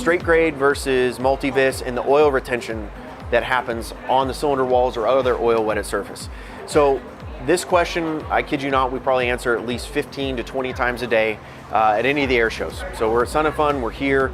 straight grade versus multi-vis and the oil retention that happens on the cylinder walls or other oil wetted surface. So this question, I kid you not, we probably answer at least 15 to 20 times a day at any of the air shows. So we're at Sun and Fun, we're here.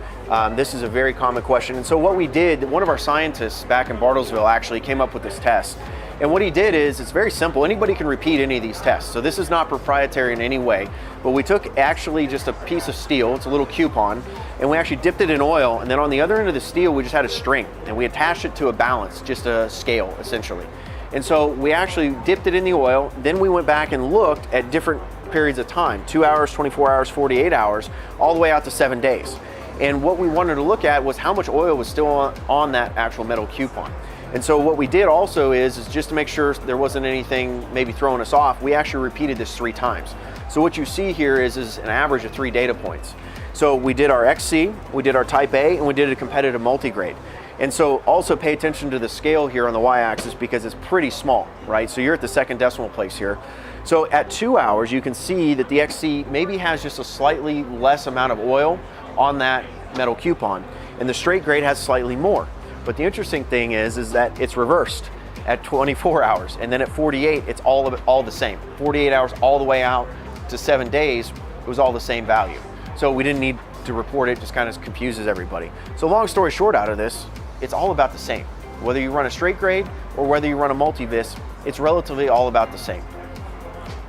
This is a very common question. And so what we did, one of our scientists back in Bartlesville actually came up with this test. And what he did is, it's very simple. Anybody can repeat any of these tests. So this is not proprietary in any way, but we took actually just a piece of steel, it's a little coupon, and we actually dipped it in oil, and then on the other end of the steel, we just had a string, and we attached it to a balance, just a scale, essentially. And so we actually dipped it in the oil, then we went back and looked at different periods of time, 2 hours, 24 hours, 48 hours, all the way out to 7 days. And what we wanted to look at was how much oil was still on that actual metal coupon. And so what we did also is just to make sure there wasn't anything maybe throwing us off, we actually repeated this 3 times. So what you see here is an average of 3 data points. So we did our XC, we did our Type A, and we did a competitive multi-grade. And so also pay attention to the scale here on the y-axis because it's pretty small, right? So you're at the second decimal place here. So at 2 hours, you can see that the XC maybe has just a slightly less amount of oil on that metal coupon, and the straight grade has slightly more. But the interesting thing is that it's reversed at 24 hours, and then at 48, it's all the same. 48 hours all the way out to 7 days, it was all the same value. So we didn't need to report it, just kind of confuses everybody. So long story short out of this, it's all about the same. Whether you run a straight grade or whether you run a multi-vis, it's relatively all about the same.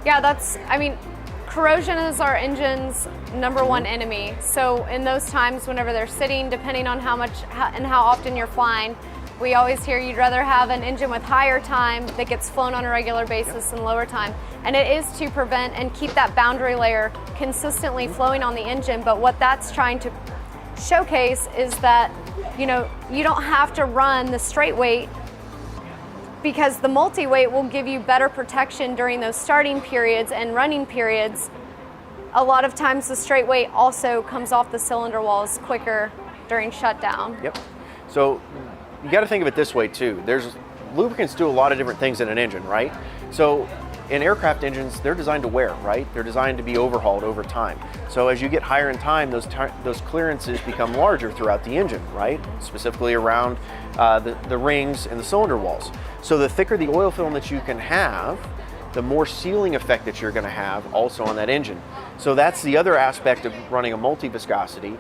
Yeah, I mean, corrosion is our engine's #1 enemy. So in those times whenever they're sitting, depending on how much and how often you're flying, we always hear you'd rather have an engine with higher time that gets flown on a regular basis than lower time. And it is to prevent and keep that boundary layer consistently flowing on the engine. But what that's trying to showcase is that, you know, you don't have to run the straight weight because the multi-weight will give you better protection during those starting periods and running periods. A lot of times the straight weight also comes off the cylinder walls quicker during shutdown. Yep. So you got to think of it this way too. Lubricants do a lot of different things in an engine, right? So in aircraft engines, they're designed to wear, right? They're designed to be overhauled over time. So as you get higher in time, those clearances become larger throughout the engine, right? Specifically around the rings and the cylinder walls. So the thicker the oil film that you can have, the more sealing effect that you're going to have also on that engine. So that's the other aspect of running a multi-viscosity,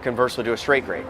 conversely to a straight grade.